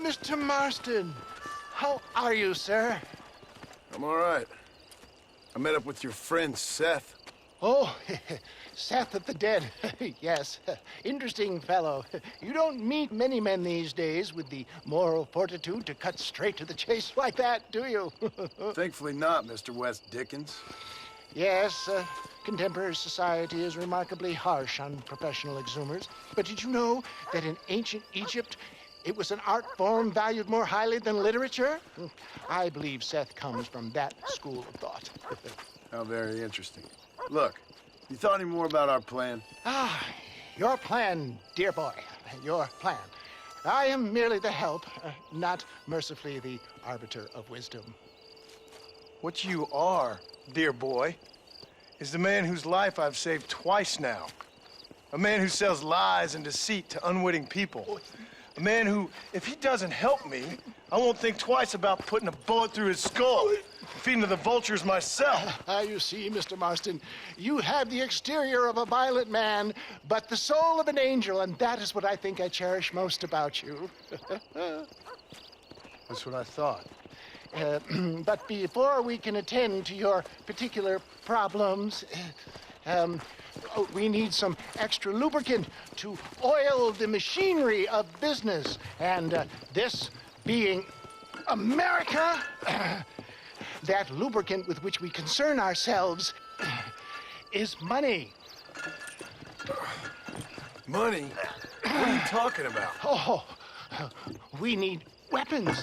Mr. Marston. How are you, sir? I'm all right. I met up with your friend, Seth. Oh, Seth of the Dead. Yes, interesting fellow. You don't meet many men these days with the moral fortitude to cut straight to the chase like that, do you? Thankfully not, Mr. West Dickens. Yes, contemporary society is remarkably harsh on professional exhumers. But did you know that in ancient Egypt, it was an art form valued more highly than literature? I believe Seth comes from that school of thought. How very interesting. Look, you thought any more about our plan? Ah, your plan, dear boy, your plan. I am merely the help, not mercifully the arbiter of wisdom. What you are, dear boy, is the man whose life I've saved twice now. A man who sells lies and deceit to unwitting people. A man who, if he doesn't help me, I won't think twice about putting a bullet through his skull and feeding to the vultures myself. You see, Mr. Marston, you have the exterior of a violent man, but the soul of an angel, and that is what I think I cherish most about you. That's what I thought. But before we can attend to your particular problems, we need some extra lubricant to oil the machinery of business. And this being America, that lubricant with which we concern ourselves is money. Money? What are you talking about? Oh, we need weapons.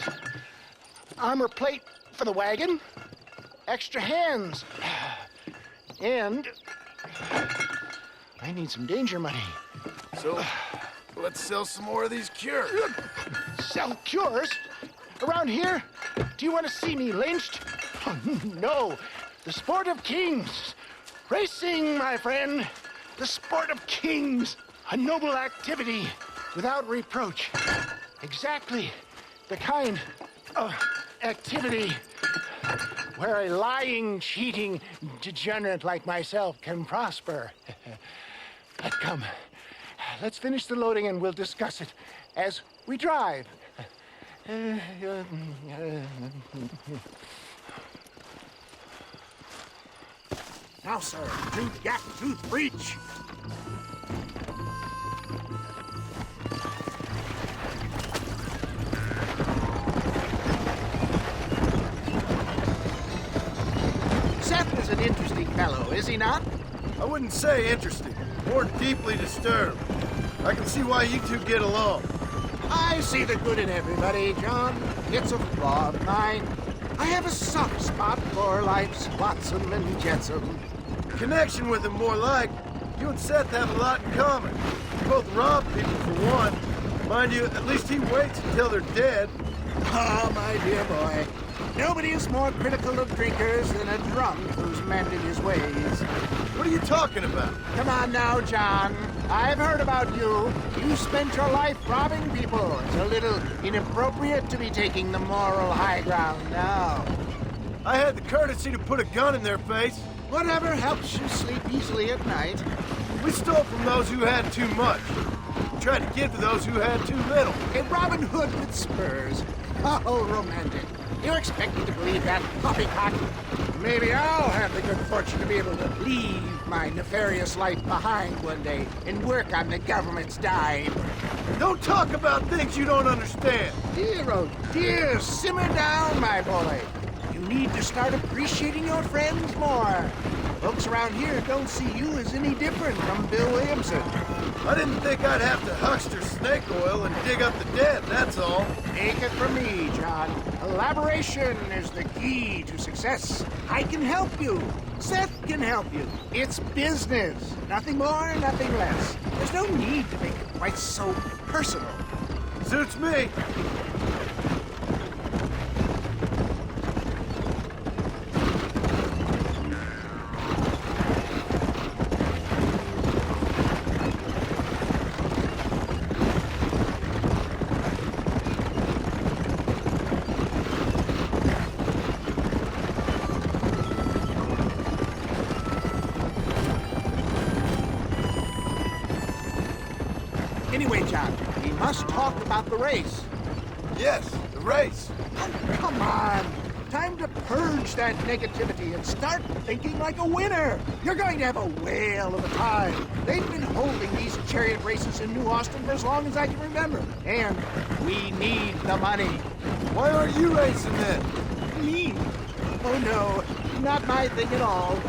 Armor plate for the wagon, extra hands, and I need some danger money. So, let's sell some more of these cures. Sell cures? Around here? Do you want to see me lynched? Oh, no. The sport of kings. Racing, my friend. The sport of kings. A noble activity without reproach. Exactly the kind of activity where a lying, cheating degenerate like myself can prosper. But come, let's finish the loading and we'll discuss it as we drive. Now, sir, tooth gap, tooth breach. Seth is an interesting fellow, is he not? I wouldn't say interesting, more deeply disturbed. I can see why you two get along. I see the good in everybody, John. It's a flaw of mine. I have a soft spot for life's flotsam and jetsam. Connection with him more like. You and Seth have a lot in common. You both rob people for one. Mind you, at least he waits until they're dead. Ah, my dear boy. Nobody is more critical of drinkers than a drunk who's mended his ways. What are you talking about? Come on now, John. I've heard about you. You spent your life robbing people. It's a little inappropriate to be taking the moral high ground now. I had the courtesy to put a gun in their face. Whatever helps you sleep easily at night. We stole from those who had too much. We tried to give to those who had too little. A Robin Hood with spurs. Oh, romantic. You expect me to believe that poppycock? Maybe I'll have the good fortune to be able to leave my nefarious life behind one day and work on the government's dime. Don't talk about things you don't understand. Dear, oh dear, simmer down, my boy. You need to start appreciating your friends more. Folks around here don't see you as any different from Bill Williamson. I didn't think I'd have to huckster snake oil and dig up the dead, that's all. Take it from me, John. Collaboration is the key to success. I can help you. Seth can help you. It's business. Nothing more, nothing less. There's no need to make it quite so personal. Suits me. Anyway, John, we must talk about the race. Yes, the race. Oh, come on. Time to purge that negativity and start thinking like a winner. You're going to have a whale of a time. They've been holding these chariot races in New Austin for as long as I can remember. And we need the money. Why aren't you racing then? Me? Oh no, not my thing at all.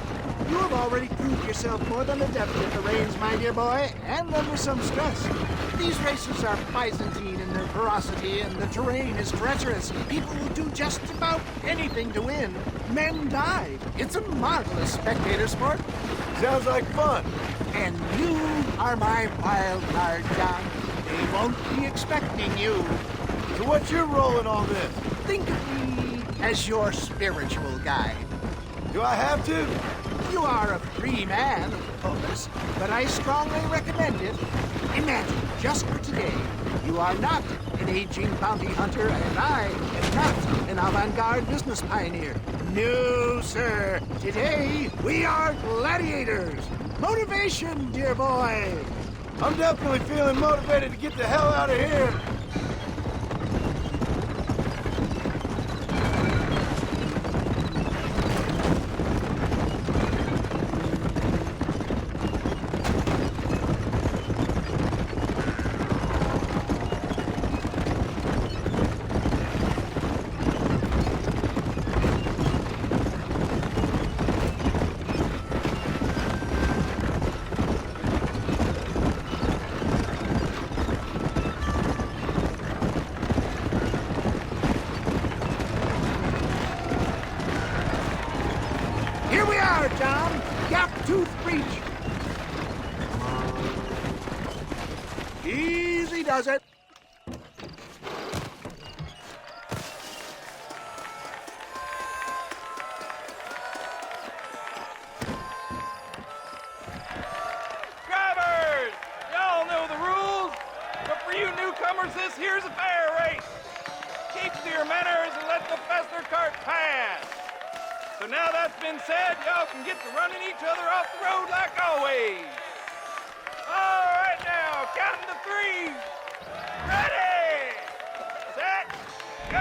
You have already proved yourself more than adept at the reins, my dear boy, and under some stress. These races are Byzantine in their ferocity, and the terrain is treacherous. People will do just about anything to win. Men died. It's a marvelous spectator sport. Sounds like fun. And you are my wild card, John. They won't be expecting you. So what's your role in all this? Think of me as your spiritual guide. Do I have to? You are a free man, of course, but I strongly recommend it. Imagine, just for today, you are not an aging bounty hunter, and I am not an avant-garde business pioneer. No, sir. Today, we are gladiators. Motivation, dear boy. I'm definitely feeling motivated to get the hell out of here. Here we are, John. Gap-tooth breach. Easy does it. Drivers! Y'all know the rules, but for you newcomers, this here's a fair race. Keep to your manners and let the faster cart pass. So now that's been said, y'all can get to running each other off the road like always. All right now, counting to three. Ready, set, go!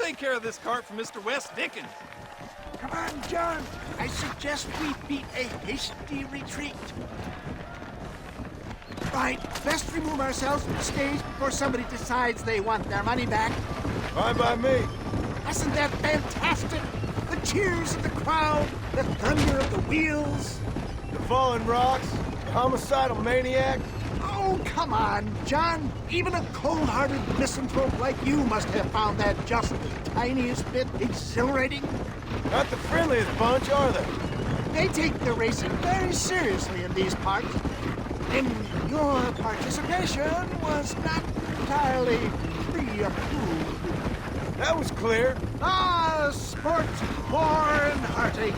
take care of this cart for Mr. Wes Dickens. Come on, John. I suggest we beat a hasty retreat. Right, best remove ourselves from the stage before somebody decides they want their money back. Fine by me. Isn't that fantastic? The cheers of the crowd, the thunder of the wheels. The falling rocks, the homicidal maniac. Oh, come on, John. Even a cold-hearted misanthrope like you must have found that just the tiniest bit exhilarating. Not the friendliest bunch, are they? They take the racing very seriously in these parts. And your participation was not entirely pre-approved. That was clear. Ah, sport, war, and heartache.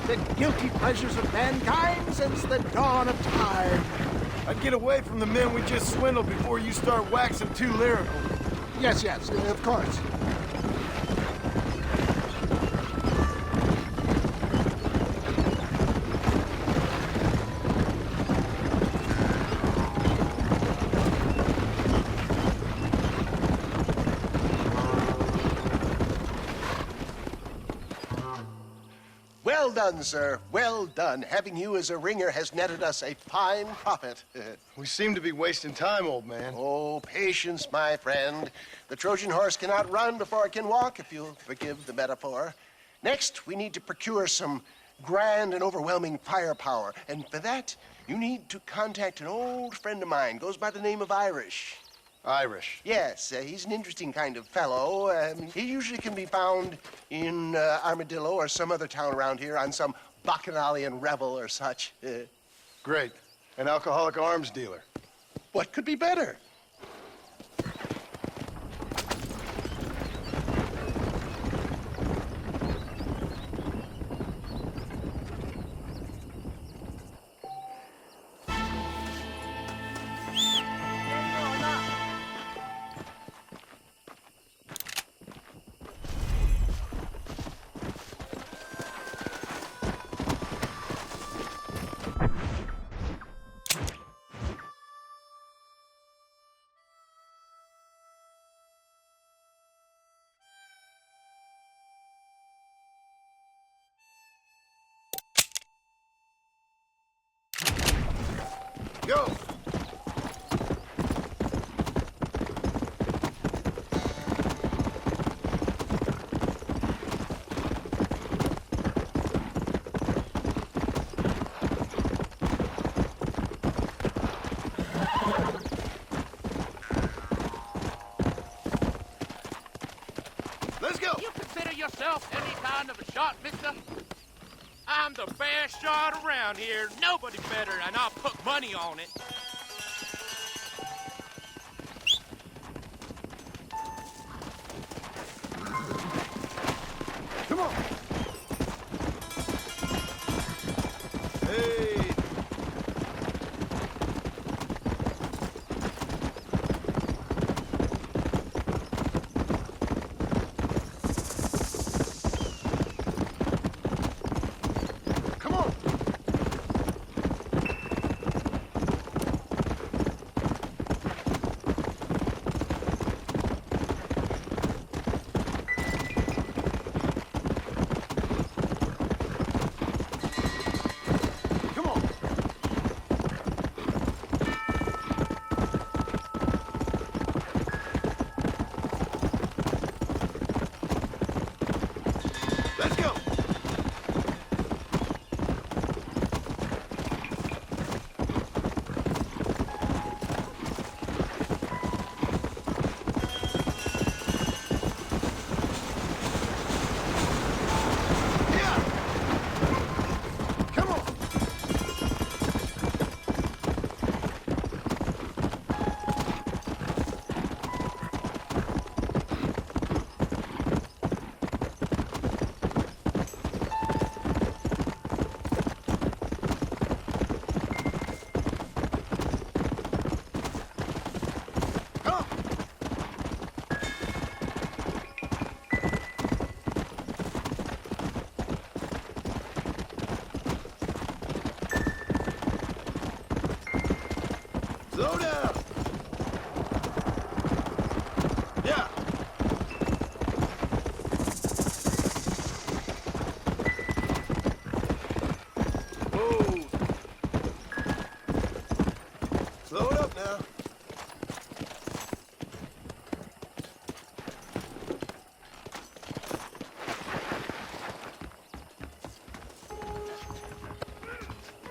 The guilty pleasures of mankind since the dawn of time. I'd get away from the men we just swindled before you start waxing too lyrical. Yes, of course. Well done, sir. Well done. Having you as a ringer has netted us a fine profit. We seem to be wasting time, old man. Oh, patience, my friend. The Trojan horse cannot run before it can walk, if you'll forgive the metaphor. Next, we need to procure some grand and overwhelming firepower. And for that, you need to contact an old friend of mine. Goes by the name of Irish. Irish. Yes, he's an interesting kind of fellow. He usually can be found in Armadillo or some other town around here on some bacchanalian revel or such. Great. An alcoholic arms dealer. What could be better? Go! Let's go! You consider yourself any kind of a shot, mister? I'm the best shot around here. Nobody better, and I'll put money on it. Come on! Hey! Come on! Come on! Let's go! Yeah! Come on!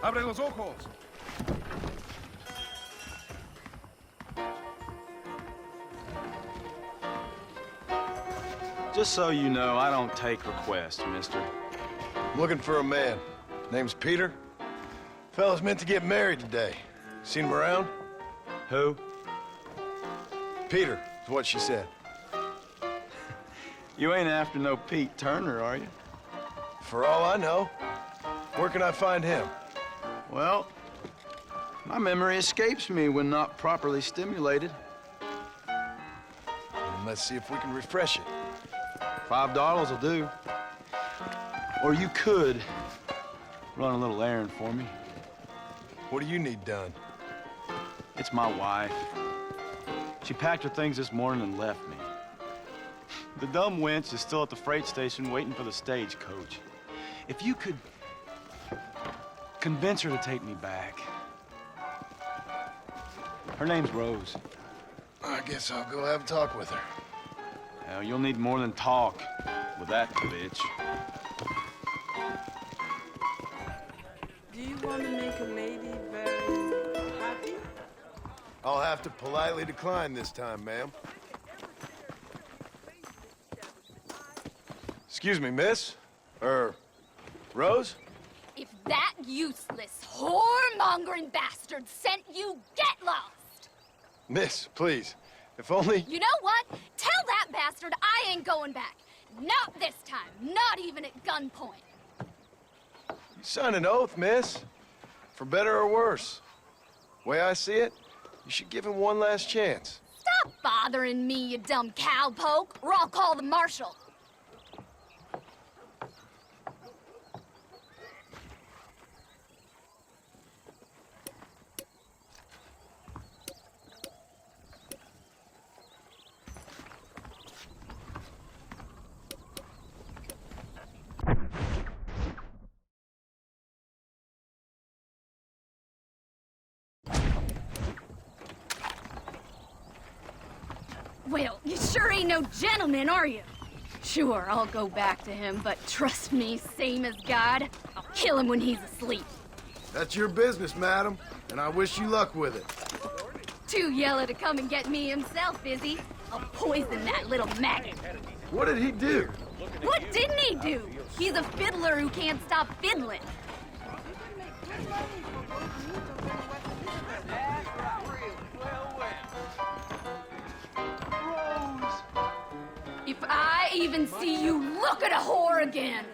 Abre los ojos. Just so you know, I don't take requests, mister. I'm looking for a man. Name's Peter. Fella's meant to get married today. Seen him around? Who? Peter, is what she said. You ain't after no Pete Turner, are you? For all I know. Where can I find him? Well, my memory escapes me when not properly stimulated. Let's see if we can refresh it. $5 will do. Or you could run a little errand for me. What do you need done? It's my wife. She packed her things this morning and left me. The dumb wench is still at the freight station waiting for the stagecoach. If you could convince her to take me back. Her name's Rose. I guess I'll go have a talk with her. Now, you'll need more than talk with that bitch. Do you want to make a lady very happy? I'll have to politely decline this time, ma'am. Excuse me, miss? Rose? If that useless, whoremongering bastard sent you, get lost! Miss, please. If only... You know what? Tell that bastard I ain't going back. Not this time. Not even at gunpoint. You signed an oath, miss. For better or worse. Way I see it, you should give him one last chance. Stop bothering me, you dumb cowpoke, or I'll call the marshal. Well, you sure ain't no gentleman, are you? Sure, I'll go back to him, but trust me, same as God, I'll kill him when he's asleep. That's your business, madam, and I wish you luck with it. Too yellow to come and get me himself, is he? I'll poison that little maggot. What did he do? What didn't he do? He's a fiddler who can't stop fiddling. If I even see you look at a whore again.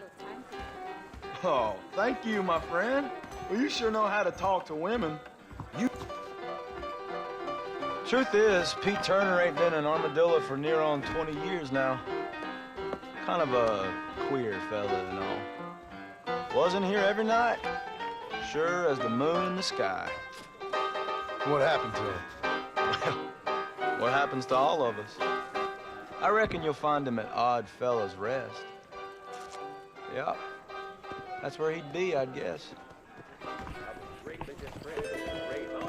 Oh, thank you, my friend. Well, you sure know how to talk to women. Truth is, Pete Turner ain't been an armadillo for near on 20 years now. Kind of a queer fella and all. Wasn't here every night. Sure as the moon in the sky. What happened to him? Well, what happens to all of us? I reckon you'll find him at Odd Fella's Rest. Yep. That's where he'd be, I'd guess.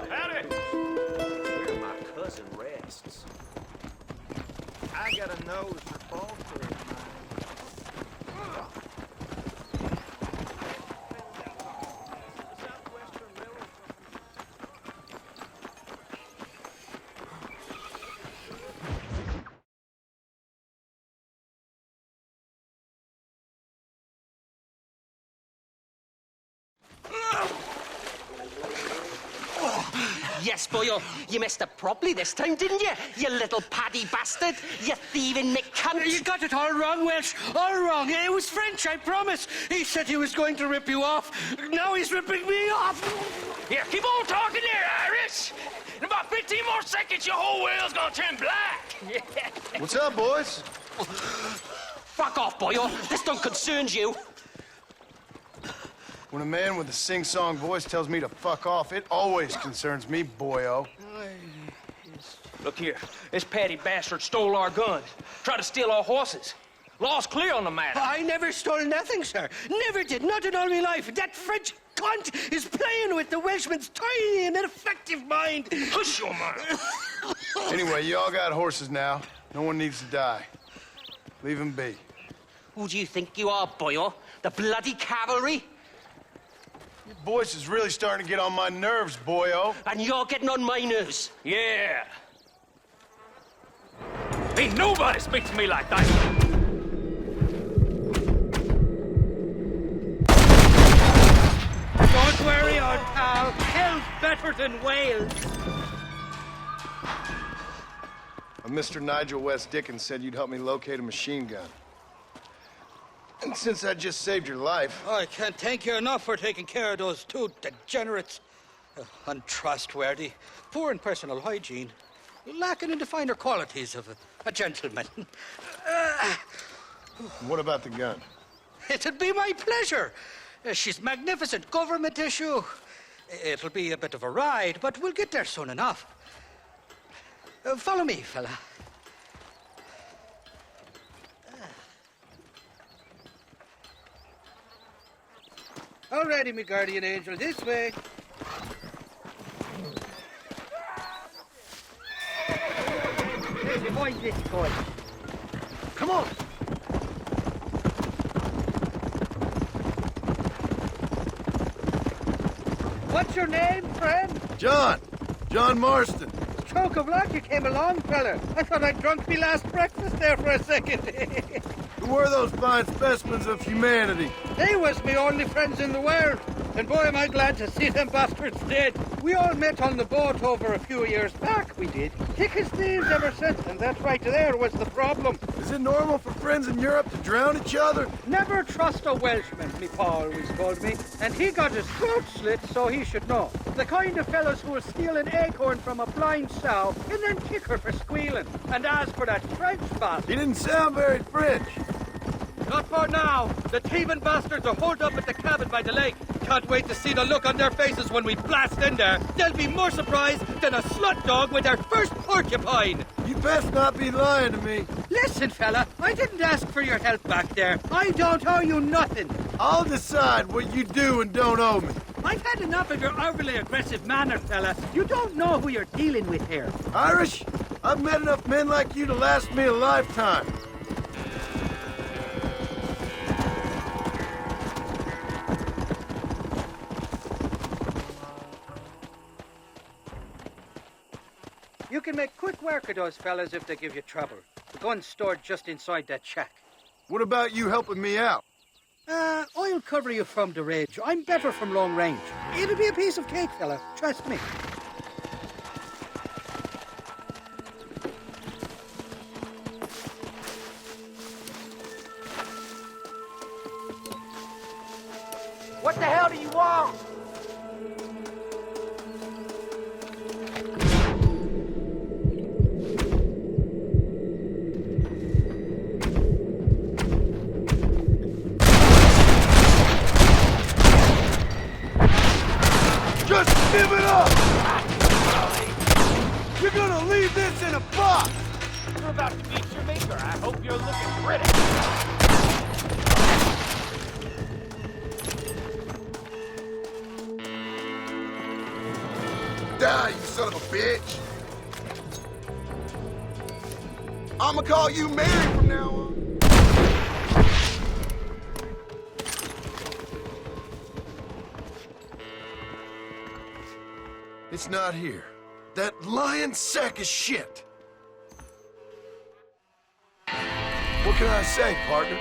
Howdy! Where my cousin rests. I got a nose for falsehood. Yes, boyo, you messed up properly this time, didn't you? You little paddy bastard. You thieving McCunt. You got it all wrong, Welsh. All wrong. It was French, I promise. He said he was going to rip you off. Now he's ripping me off. Here, keep on talking there, Irish. In about 15 more seconds, your whole whale's gonna turn black. What's up, boys? Fuck off, boyo. This don't concern you. When a man with a sing-song voice tells me to fuck off, it always concerns me, boyo. Look here, this patty bastard stole our guns, tried to steal our horses. Law's clear on the matter. I never stole nothing, sir. Never did. Not in all my life. That French cunt is playing with the Welshman's tiny and ineffective mind. Hush your mouth. Anyway, you all got horses now. No one needs to die. Leave them be. Who do you think you are, boyo? The bloody cavalry? Your voice is really starting to get on my nerves, boyo. And you're getting on my nerves. Yeah. Ain't nobody speaks to me like that. Don't worry, old pal. Hell's better than Wales. Mr. Nigel West Dickens said you'd help me locate a machine gun. And since I just saved your life... I can't thank you enough for taking care of those two degenerates. Untrustworthy, poor in personal hygiene, lacking in the finer qualities of a gentleman. What about the gun? It'd be my pleasure. She's magnificent, government issue. It'll be a bit of a ride, but we'll get there soon enough. Follow me, fella. All righty, me guardian angel, this way. Avoid this boy. Come on. What's your name, friend? John Marston. Stroke of luck you came along, fella. I thought I'd drunk me last breakfast there for a second. Who were those fine specimens of humanity? They was me only friends in the world. And boy, am I glad to see them bastards dead. We all met on the boat over a few years back, we did. Thick as thieves ever since, and that right there was the problem. Is it normal for friends in Europe to drown each other? Never trust a Welshman, me pa always told me. And he got his throat slit, so he should know. The kind of fellows who will steal an acorn from a blind sow and then kick her for squealing. And as for that French bastard... He didn't sound very French. Not for now. The thieving bastards are holed up at the cabin by the lake. Can't wait to see the look on their faces when we blast in there. They'll be more surprised than a slut dog with their first porcupine. You best not be lying to me. Listen, fella, I didn't ask for your help back there. I don't owe you nothing. I'll decide what you do and don't owe me. I've had enough of your overly aggressive manner, fella. You don't know who you're dealing with here. Irish, I've met enough men like you to last me a lifetime. You can make quick work of those fellas if they give you trouble. The gun's stored just inside that shack. What about you helping me out? I'll cover you from the ridge. I'm better from long range. It'll be a piece of cake, fella. Trust me. What the hell do you want? Just give it up! You're gonna leave this in a box! You're about to meet your maker. I hope you're looking pretty. Die, you son of a bitch! I'ma call you Mary from now on. It's not here. That lying sack of shit. What can I say, partner?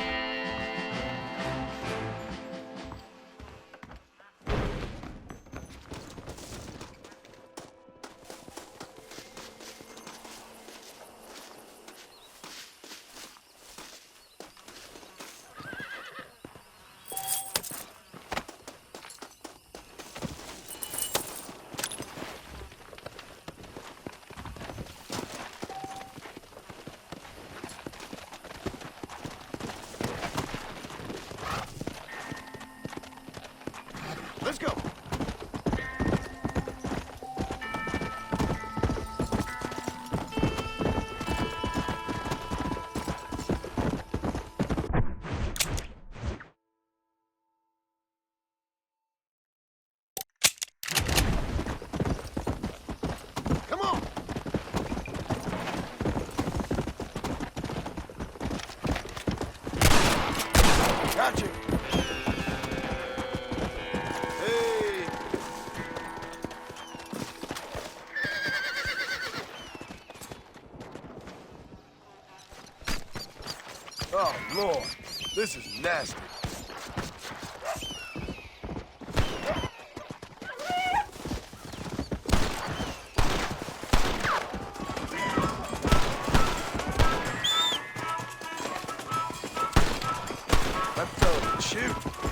Let's go. Come on. Gotcha. Hey. bastard. That fella can shoot.